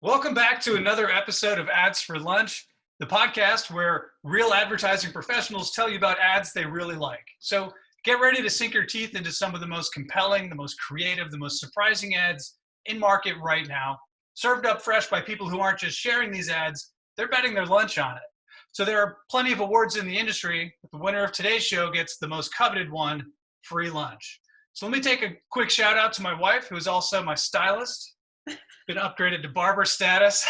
Welcome back to another episode of Ads for Lunch, the podcast where real advertising professionals tell you about ads they really like. So get ready to sink your teeth into some of the most compelling, the most creative, the most surprising ads in market right now, served up fresh by people who aren't just sharing these ads, they're betting their lunch on it. So there are plenty of awards in the industry, but the winner of today's show gets the most coveted one, free lunch. So let me take a quick shout out to my wife, who is also my stylist. Been upgraded to barber status.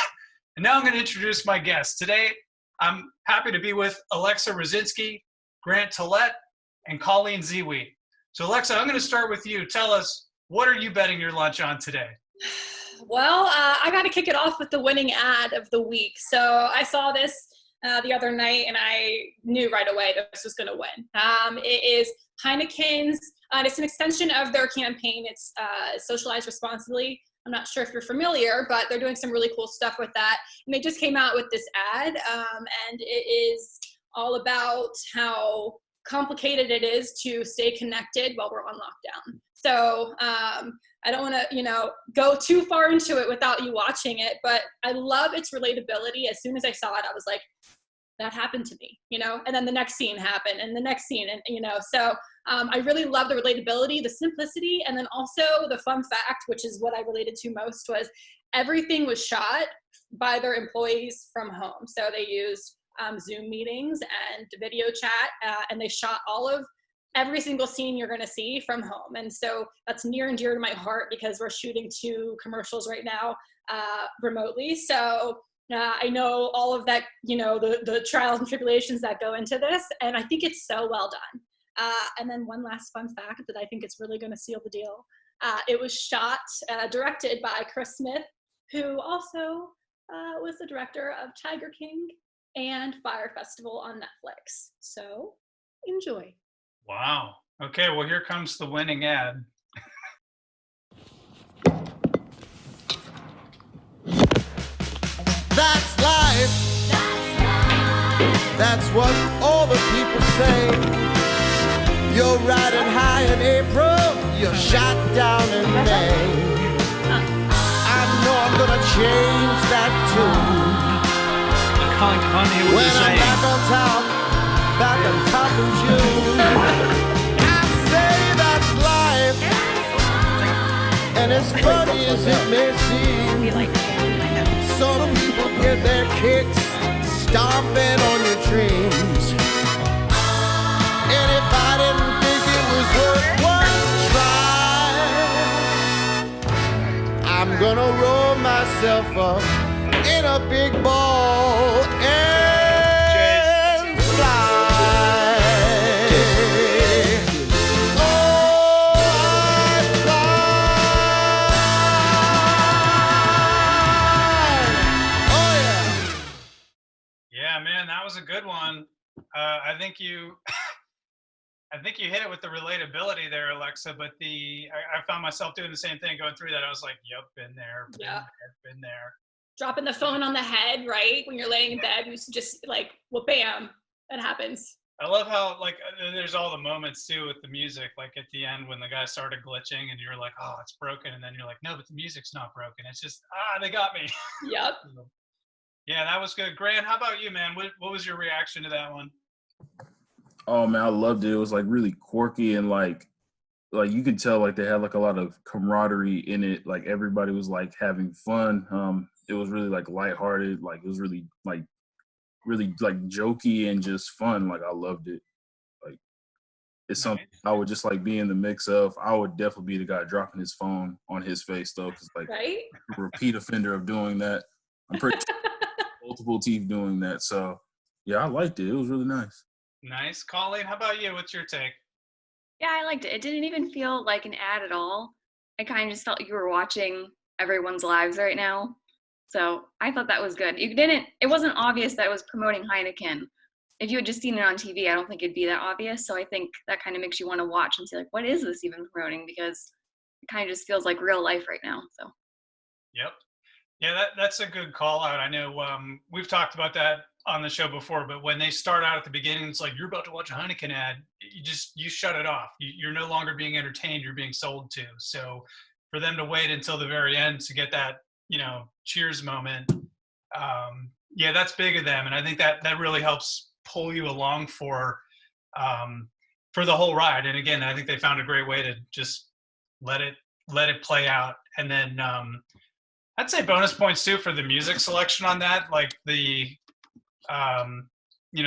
And now I'm going to introduce my guests. Today, I'm happy to be with Alexa Ryzinski, Grant Tollet, and Colleen Zewe. So Alexa, I'm going to start with you. Tell us, what are you betting your lunch on today? Well, I got to kick it off with the winning ad of the week. So I saw this the other night, and I knew right away that this was going to win. It is Heineken's, and it's an extension of their campaign. It's Socialize Responsibly. I'm not sure if you're familiar, but they're doing some really cool stuff with that. And they just came out with this ad, and it is all about how complicated it is to stay connected while we're on lockdown. So I don't want to, go too far into it without you watching it, but I love its relatability. As soon as I saw it, I was like, that happened to me, and then the next scene happened and the next scene. And, so I really love the relatability, the simplicity, and then also the fun fact, which is what I related to most, was everything was shot by their employees from home. So they used Zoom meetings and video chat, and they shot every single scene you're going to see from home. And so that's near and dear to my heart because we're shooting 2 commercials right now remotely. So I know all of that, the trials and tribulations that go into this, and I think it's so well done. And then one last fun fact that I think it's really going to seal the deal. It was directed by Chris Smith, who also was the director of Tiger King and Fire Festival on Netflix. So enjoy. Wow. Okay, well, here comes the winning ad. That's life. That's what all the people say. You're riding high in April, you're shot down in May. I know I'm gonna change that tune. I can't hear what when you're I'm saying. back on top of June. I say that's life, and as funny as it may seem, some people get their kicks stomping on your dreams. And if I didn't think it was worth one try, I'm gonna roll myself up in a big ball and fly. Oh, I fly. Oh, yeah. Yeah, man, that was a good one. I think you hit it with the relatability there, Alexa, but I found myself doing the same thing going through that. I was like, yep, been there, been there. Dropping the phone on the head, right? When you're laying in bed, you just like, well, bam, that happens. I love how, there's all the moments, too, with the music, like at the end when the guy started glitching and you're like, oh, it's broken. And then you're like, no, but the music's not broken. It's just, they got me. Yep. Yeah, that was good. Grant, how about you, man? What was your reaction to that one? Oh man, I loved it. It was really quirky and like you could tell they had a lot of camaraderie in it. Like everybody was having fun. It was really lighthearted. It was really jokey and just fun. I loved it. It's something I would just be in the mix of. I would definitely be the guy dropping his phone on his face though, because right? a repeat offender of doing that. I'm pretty multiple teeth doing that. So yeah, I liked it. It was really nice. Nice. Colleen, how about you? What's your take? Yeah, I liked it. It didn't even feel like an ad at all. I kind of just felt like you were watching everyone's lives right now. So I thought that was good. It wasn't obvious that it was promoting Heineken. If you had just seen it on TV, I don't think it'd be that obvious. So I think that kind of makes you want to watch and see what is this even promoting? Because it kind of just feels like real life right now. So. Yep. Yeah, that's a good call out. I know we've talked about that on the show before, but when they start out at the beginning, it's like, you're about to watch a Heineken ad, you shut it off. You're no longer being entertained, you're being sold to. So for them to wait until the very end to get that cheers moment. Yeah, that's big of them. And I think that really helps pull you along for the whole ride. And again, I think they found a great way to just let it play out. And then I'd say bonus points too for the music selection on that, like the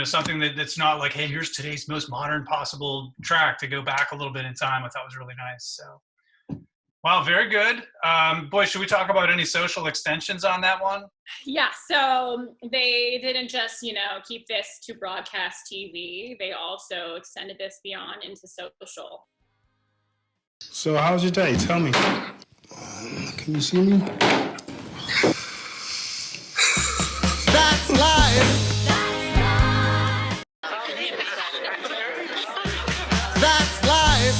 something that's not like, hey, here's today's most modern possible track, to go back a little bit in time. I thought was really nice. So, wow, very good. Boy, should we talk about any social extensions on that one? Yeah, so they didn't just, keep this to broadcast TV. They also extended this beyond into social. So how's your day? Tell me. Can you see me? That's life. That's life.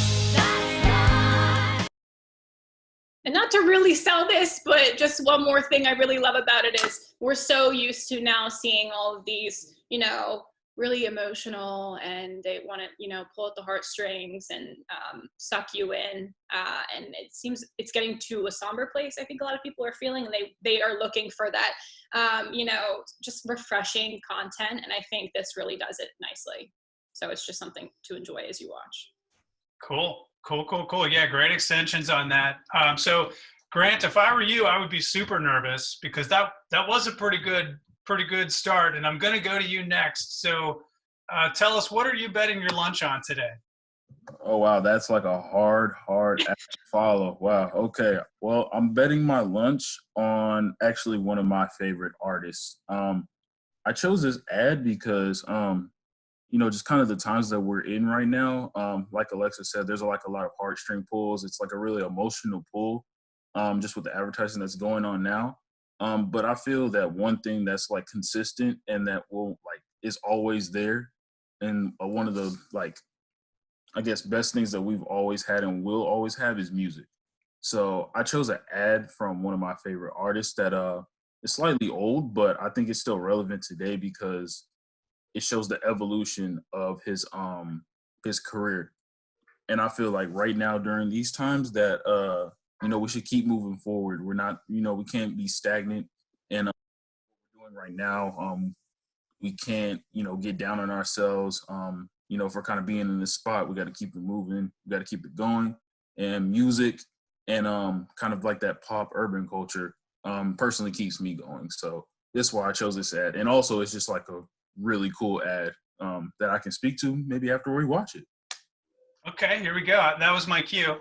And not to really sell this, but just one more thing I really love about it is we're so used to now seeing all of these, really emotional, and they want to, pull at the heartstrings and suck you in. And it seems it's getting to a somber place. I think a lot of people are feeling, and they are looking for that, just refreshing content. And I think this really does it nicely. So it's just something to enjoy as you watch. Cool. Yeah, great extensions on that. So Grant, if I were you, I would be super nervous, because that was a pretty good start, and I'm going to go to you next. So tell us, what are you betting your lunch on today? Oh, wow. That's like a hard act to follow. Wow. Okay. Well, I'm betting my lunch on actually one of my favorite artists. I chose this ad because, just kind of the times that we're in right now, like Alexa said, there's like a lot of heartstring pulls. It's like a really emotional pull, just with the advertising that's going on now. But I feel that one thing that's like consistent and that is always there, and one of the best things that we've always had and will always have is music. So I chose an ad from one of my favorite artists that is slightly old, but I think it's still relevant today because it shows the evolution of his career. And I feel like right now during these times that we should keep moving forward. We're not, we can't be stagnant. And what we're doing right now, we can't, get down on ourselves. If we're kind of being in this spot, we got to keep it moving. We got to keep it going. And music and kind of like that pop urban culture personally keeps me going. So that's why I chose this ad. And also it's just like a really cool ad that I can speak to maybe after we watch it. Okay, here we go. That was my cue.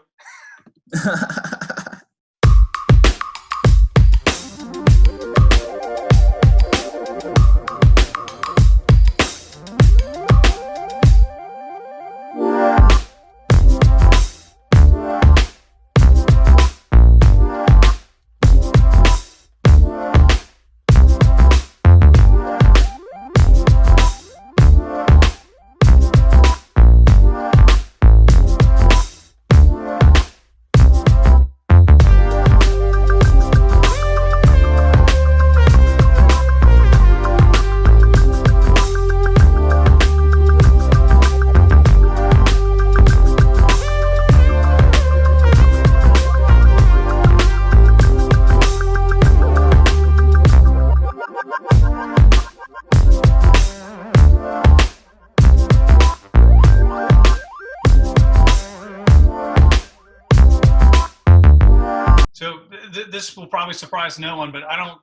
This will probably surprise no one, but I don't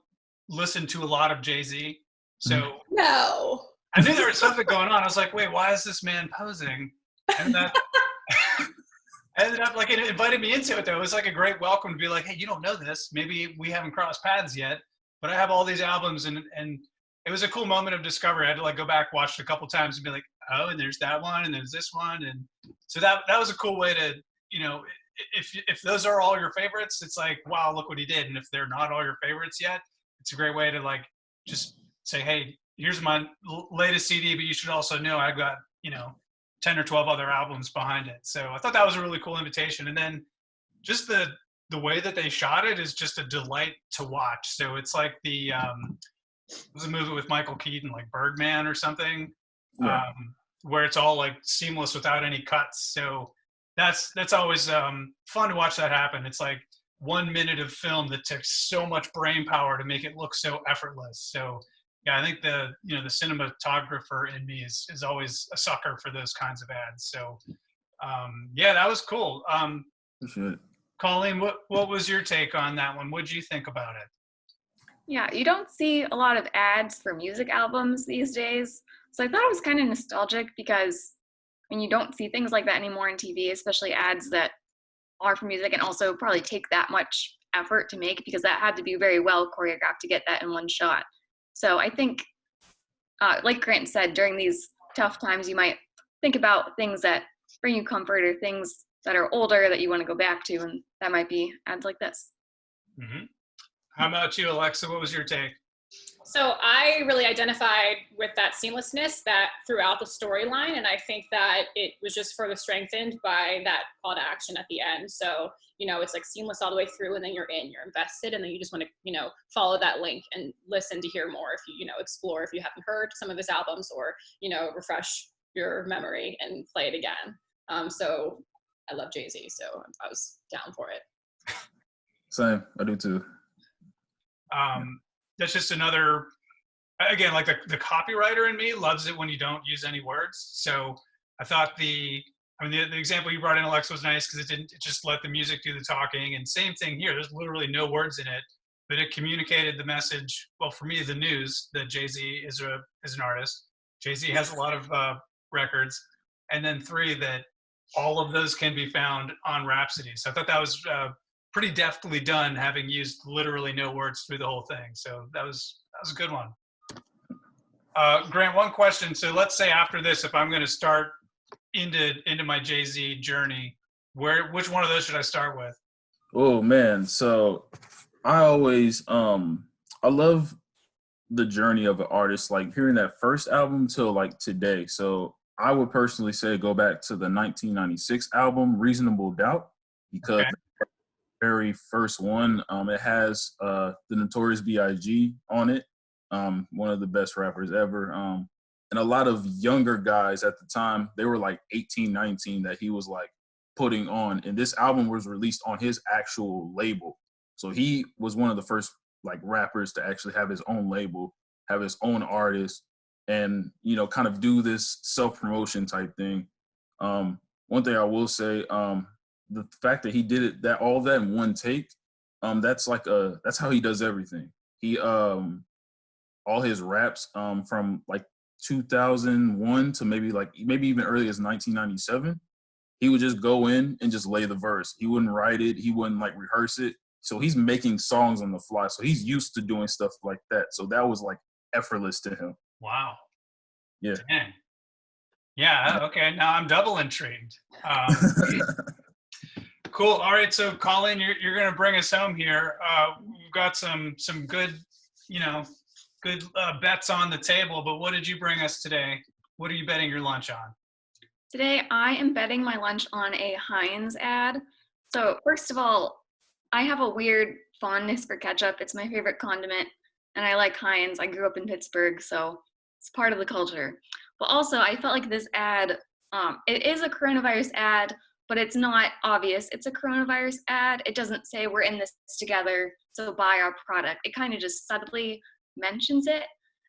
listen to a lot of Jay-Z. So no, I knew there was something going on. I was like, wait, why is this man posing? And that ended up like, it invited me into it though. It was like a great welcome to be like, hey, you don't know this. Maybe we haven't crossed paths yet, but I have all these albums, and it was a cool moment of discovery. I had to like go back, watch it a couple times and be like, oh, and there's that one, and there's this one. And so that was a cool way to, if those are all your favorites, it's like, wow, look what he did. And if they're not all your favorites yet, it's a great way to like just say, hey, here's my latest CD, but you should also know I've got 10 or 12 other albums behind it. So I thought that was a really cool invitation. And then just the way that they shot it is just a delight to watch. So it's like it was a movie with Michael Keaton, like Birdman or something, where it's all like seamless without any cuts. So that's always fun to watch that happen. It's like 1 minute of film that took so much brain power to make it look so effortless. So yeah, I think the cinematographer in me is always a sucker for those kinds of ads. So yeah, that was cool. Colleen, what was your take on that one? What did you think about it? Yeah, you don't see a lot of ads for music albums these days. So I thought it was kind of nostalgic because when you don't see things like that anymore on TV, especially ads that are for music and also probably take that much effort to make, because that had to be very well choreographed to get that in one shot. So I think, like Grant said, during these tough times, you might think about things that bring you comfort or things that are older that you want to go back to, and that might be ads like this. Mm-hmm. How about you, Alexa? What was your take? So I really identified with that seamlessness that throughout the storyline, and I think that it was just further strengthened by that call to action at the end. So, it's like seamless all the way through, and then you're invested, and then you just want to, follow that link and listen to hear more if you, explore if you haven't heard some of his albums, or, refresh your memory and play it again. So I love Jay-Z, so I was down for it. Same, I do too. That's just another, again, like the copywriter in me loves it when you don't use any words. So I thought the example you brought in, Alexa, was nice because it just let the music do the talking. And same thing here, there's literally no words in it, but it communicated the message. Well, for me, the news that Jay-Z is an artist. Jay-Z has a lot of records. And then 3, that all of those can be found on Rhapsody. So I thought that was pretty deftly done, having used literally no words through the whole thing. So that was a good one. Grant, one question. So let's say after this, if I'm going to start into my Jay-Z journey, which one of those should I start with? Oh man, so I always I love the journey of an artist, like hearing that first album till like today. So I would personally say go back to the 1996 album, Reasonable Doubt, because the very first one, it has the Notorious B.I.G. on it, one of the best rappers ever. And a lot of younger guys at the time, they were like 18, 19 that he was like putting on. And this album was released on his actual label. So he was one of the first like rappers to actually have his own label, have his own artist, and, kind of do this self-promotion type thing. One thing I will say, the fact that he did it, all that in one take, that's how he does everything. He, all his raps, from like 2001 to maybe even early as 1997, he would just go in and just lay the verse. He wouldn't write it. He wouldn't like rehearse it. So he's making songs on the fly. So he's used to doing stuff like that. So that was like effortless to him. Wow. Yeah. Dang. Yeah. Okay. Now I'm double intrigued. Cool. All right. So Colleen, you're going to bring us home here. We've got some good, good bets on the table, but what did you bring us today? What are you betting your lunch on? Today, I am betting my lunch on a Heinz ad. So first of all, I have a weird fondness for ketchup. It's my favorite condiment, and I like Heinz. I grew up in Pittsburgh, so it's part of the culture. But also, I felt like this ad, it is a coronavirus ad, but it's not obvious it's a coronavirus ad. It doesn't say we're in this together, so buy our product. It kind of just subtly mentions it,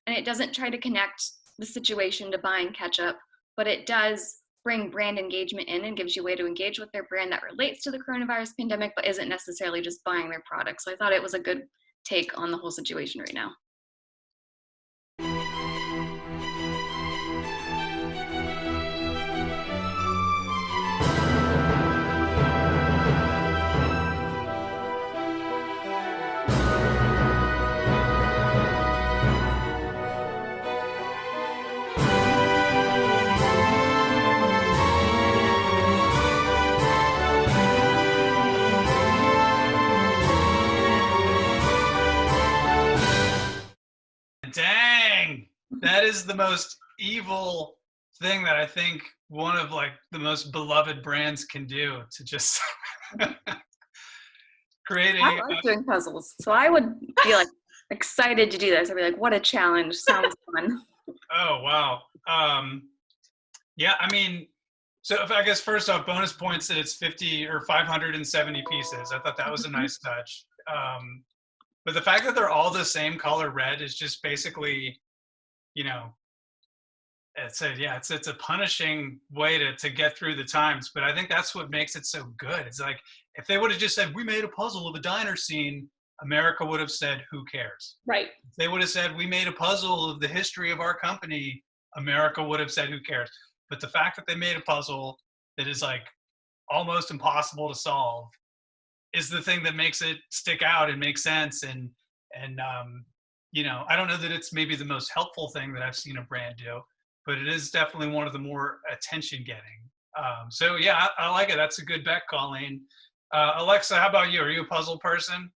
and it doesn't try to connect the situation to buying ketchup, but it does bring brand engagement in and gives you a way to engage with their brand that relates to the coronavirus pandemic, but isn't necessarily just buying their product. So I thought it was a good take on the whole situation right now. Dang, that is the most evil thing that I think one of like the most beloved brands can do, to just creating. I like doing puzzles, so I would be like excited to do this. I'd be like, what a challenge. Sounds fun. Oh, wow. Yeah, I mean, So if I guess first off, bonus points that it's 50 or 570 pieces. I thought that was a nice touch. But the fact that they're all the same color red is just basically, you know, it's a punishing way to get through the times. But I think that's what makes it so good. It's like, if they would have just said, we made a puzzle of a diner scene, America would have said, who cares? Right. If they would have said, we made a puzzle of the history of our company, America would have said, who cares? But the fact that they made a puzzle that is like almost impossible to solve is the thing that makes it stick out and make sense. And you know, I don't know that it's maybe the most helpful thing that I've seen a brand do, but it is definitely one of the more attention getting. So yeah, I like it. That's a good bet, Colleen. Alexa, how about you? Are you a puzzle person?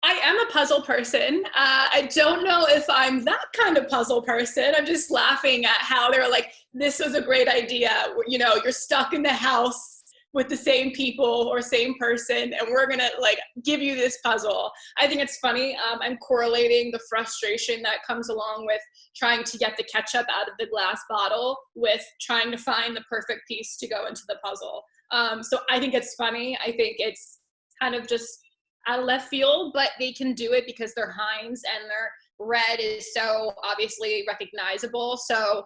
I am a puzzle person. I don't know if I'm that kind of puzzle person. I'm just laughing at how they're like, this was a great idea. You know, you're stuck in the house with the same people or same person, and we're gonna like give you this puzzle. I think it's funny. I'm correlating the frustration that comes along with trying to get the ketchup out of the glass bottle with trying to find the perfect piece to go into the puzzle. So I think it's funny. I think it's kind of just out of left field, but they can do it because they're Heinz and their red is so obviously recognizable. So,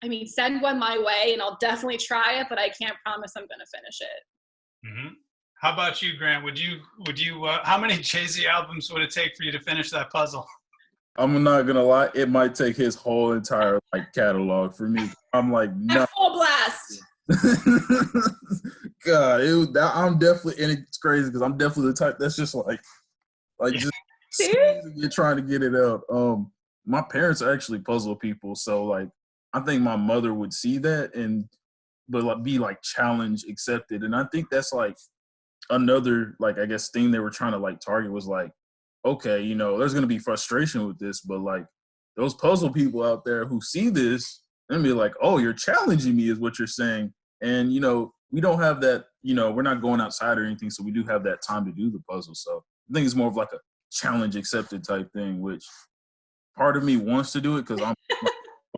I mean, send one my way and I'll definitely try it, but I can't promise I'm going to finish it. Mm-hmm. How about you, Grant? Would you, how many Jay-Z albums would it take for you to finish that puzzle? I'm not gonna lie, it might take his whole entire like catalog for me. I'm like, no. Full blast. God, I'm definitely, and it's crazy because I'm definitely the type that's just like just you're trying to get it out. My parents are actually puzzle people, so like I think my mother would see that but like be like challenge accepted, and I think that's like another like I guess thing they were trying to like target was like, okay, you know, there's gonna be frustration with this, but like those puzzle people out there who see this and be like, oh, you're challenging me is what you're saying. And, you know, we don't have that, you know, we're not going outside or anything, so we do have that time to do the puzzle. So I think it's more of like a challenge accepted type thing, which part of me wants to do it because I'm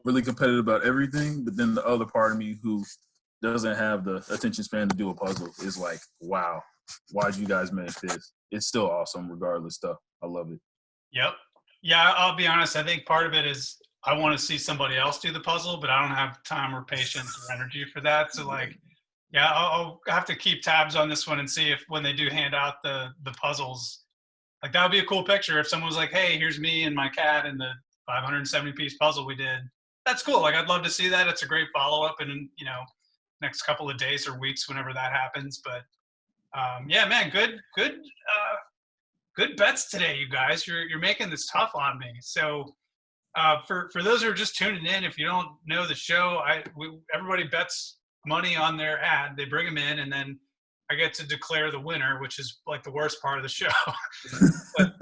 really competitive about everything. But then the other part of me who doesn't have the attention span to do a puzzle is like, wow, why'd you guys make this? It's still awesome regardless stuff. I love it. Yep. Yeah, I'll be honest. I think part of it is I want to see somebody else do the puzzle, but I don't have time or patience or energy for that. So like, yeah, I'll have to keep tabs on this one and see if when they do hand out the puzzles, like that would be a cool picture. If someone was like, hey, here's me and my cat and the 570 piece puzzle we did. That's cool. Like I'd love to see that. It's a great follow-up in, you know, next couple of days or weeks, whenever that happens. But yeah, man, good bets today, you guys. You're making this tough on me. So for those who are just tuning in, if you don't know the show, everybody bets money on their ad. They bring them in, and then I get to declare the winner, which is like the worst part of the show. But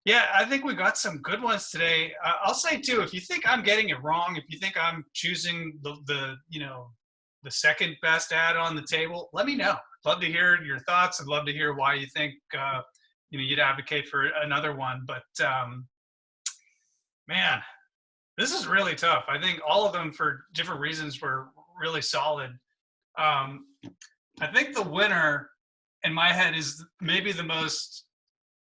yeah, I think we got some good ones today. I'll say too, if you think I'm getting it wrong, if you think I'm choosing the you know, the second best ad on the table, let me know. I'd love to hear your thoughts. I'd love to hear why you think you know, you'd advocate for another one. But man, this is really tough. I think all of them for different reasons were really solid. I think the winner in my head is maybe the most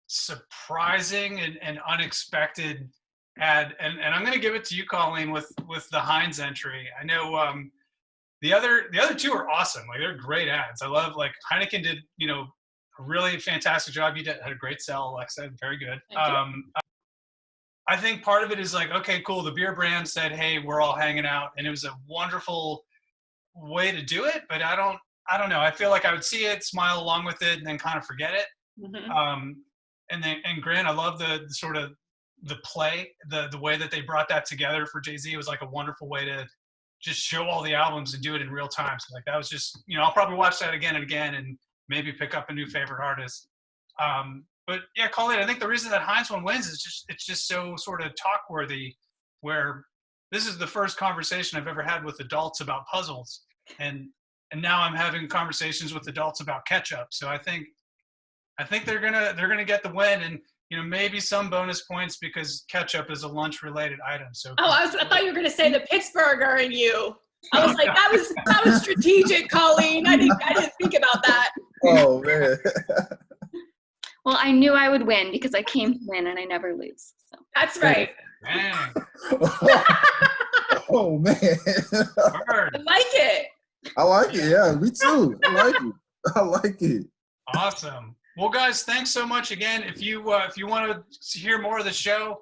surprising and unexpected ad. And I'm going to give it to you, Colleen, with the Heinz entry. I know the other two are awesome. Like they're great ads. I love, like Heineken did, you know, a really fantastic job. You had a great sell, Alexa. Very good. I think part of it is like, okay, cool. The beer brand said, hey, we're all hanging out. And it was a wonderful way to do it. But I don't know. I feel like I would see it, smile along with it, and then kind of forget it. Mm-hmm. And Grant, I love the sort of the play, the way that they brought that together for Jay-Z. It was like a wonderful way to just show all the albums and do it in real time. So like that was just, you know, I'll probably watch that again and again and maybe pick up a new favorite artist. But yeah, Colleen, I think the reason that Heinz one wins is it's just so sort of talk worthy, where this is the first conversation I've ever had with adults about puzzles. And now I'm having conversations with adults about ketchup. So I think they're gonna get the win, and you know, maybe some bonus points because ketchup is a lunch related item. So I thought you were gonna say the Pittsburgher and you. I was like, that was strategic, Colleen. I didn't think about that. Oh man. Well, I knew I would win because I came to win and I never lose. So. That's right. Dang. Oh man. Bird. I like it. I like it. Yeah, me too. I like it. I like it. Awesome. Well, guys, thanks so much again. If you want to hear more of the show,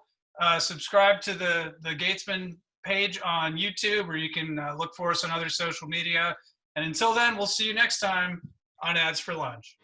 subscribe to the Gatesman page on YouTube, or you can look for us on other social media. And until then, we'll see you next time on Ads for Lunch.